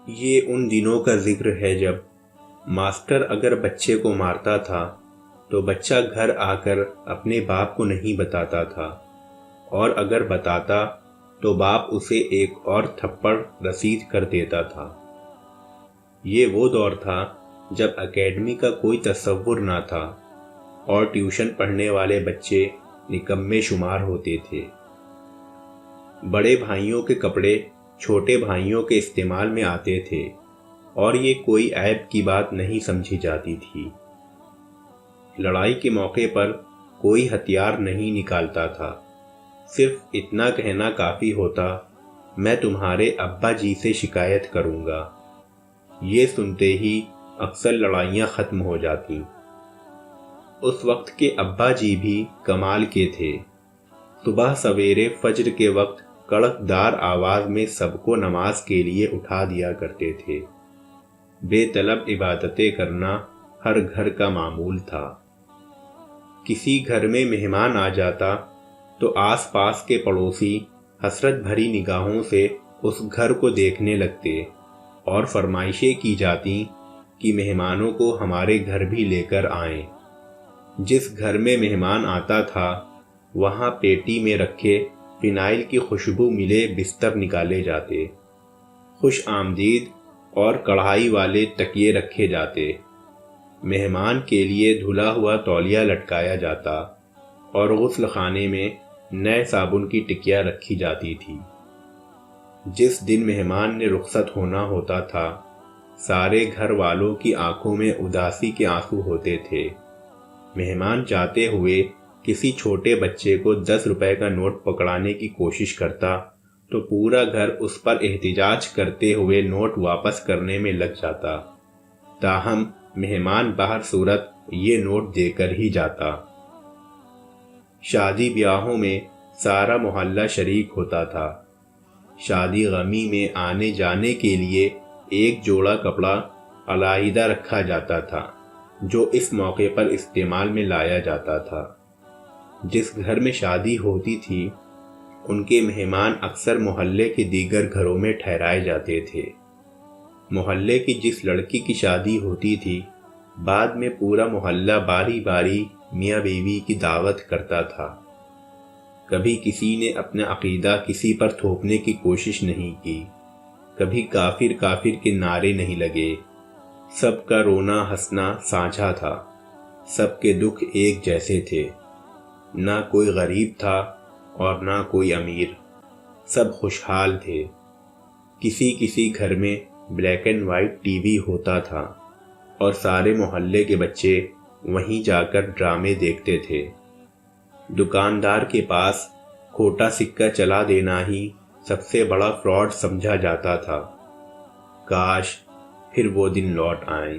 یہ ان دنوں کا ذکر ہے جب ماسٹر اگر بچے کو مارتا تھا تو بچہ گھر آ کر اپنے باپ کو نہیں بتاتا تھا، اور اگر بتاتا تو باپ اسے ایک اور تھپڑ رسید کر دیتا تھا۔ یہ وہ دور تھا جب اکیڈمی کا کوئی تصور نہ تھا اور ٹیوشن پڑھنے والے بچے نکمے شمار ہوتے تھے۔ بڑے بھائیوں کے کپڑے چھوٹے بھائیوں کے استعمال میں آتے تھے اور یہ کوئی عیب کی بات نہیں سمجھی جاتی تھی۔ لڑائی کے موقع پر کوئی ہتھیار نہیں نکالتا تھا، صرف اتنا کہنا کافی ہوتا، میں تمہارے ابا جی سے شکایت کروں گا۔ یہ سنتے ہی اکثر لڑائیاں ختم ہو جاتی۔ اس وقت کے ابا جی بھی کمال کے تھے۔ صبح سویرے فجر کے وقت کڑک دار آواز میں سب کو نماز کے لیے اٹھا دیا کرتے تھے۔ بے طلب عبادتیں کرنا ہر گھر کا معمول تھا۔ کسی گھر میں مہمان آ جاتا تو آس پاس کے پڑوسی حسرت بھری نگاہوں سے اس گھر کو دیکھنے لگتے اور فرمائشیں کی جاتی کہ مہمانوں کو ہمارے گھر بھی لے کر آئیں۔ جس گھر میں مہمان آتا تھا وہاں پیٹی میں رکھے فنائل کی خوشبو ملے بستر نکالے جاتے، خوش آمدید اور کڑھائی والے تکیے رکھے جاتے، مہمان کے لیے دھلا ہوا تولیہ لٹکایا جاتا اور غسل خانے میں نئے صابن کی ٹکیا رکھی جاتی تھی۔ جس دن مہمان نے رخصت ہونا ہوتا تھا سارے گھر والوں کی آنکھوں میں اداسی کے آنسو ہوتے تھے۔ مہمان جاتے ہوئے کسی چھوٹے بچے کو 10 روپے کا نوٹ پکڑانے کی کوشش کرتا تو پورا گھر اس پر احتجاج کرتے ہوئے نوٹ واپس کرنے میں لگ جاتا، تاہم مہمان بہر صورت یہ نوٹ دے کر ہی جاتا۔ شادی بیاہوں میں سارا محلہ شریک ہوتا تھا۔ شادی غمی میں آنے جانے کے لیے ایک جوڑا کپڑا علیحدہ رکھا جاتا تھا جو اس موقع پر استعمال میں لایا جاتا تھا۔ جس گھر میں شادی ہوتی تھی ان کے مہمان اکثر محلے کے دیگر گھروں میں ٹھہرائے جاتے تھے۔ محلے کی جس لڑکی کی شادی ہوتی تھی بعد میں پورا محلہ باری باری میاں بیوی کی دعوت کرتا تھا۔ کبھی کسی نے اپنا عقیدہ کسی پر تھوپنے کی کوشش نہیں کی، کبھی کافر کافر کے نعرے نہیں لگے۔ سب کا رونا ہنسنا سانجھا تھا، سب کے دکھ ایک جیسے تھے۔ نہ کوئی غریب تھا اور نہ کوئی امیر، سب خوشحال تھے۔ کسی کسی گھر میں black and white T V ہوتا تھا اور سارے محلے کے بچے وہیں جا کر ڈرامے دیکھتے تھے۔ دکاندار کے پاس کھوٹا سکہ چلا دینا ہی سب سے بڑا فراڈ سمجھا جاتا تھا۔ کاش پھر وہ دن لوٹ آئیں۔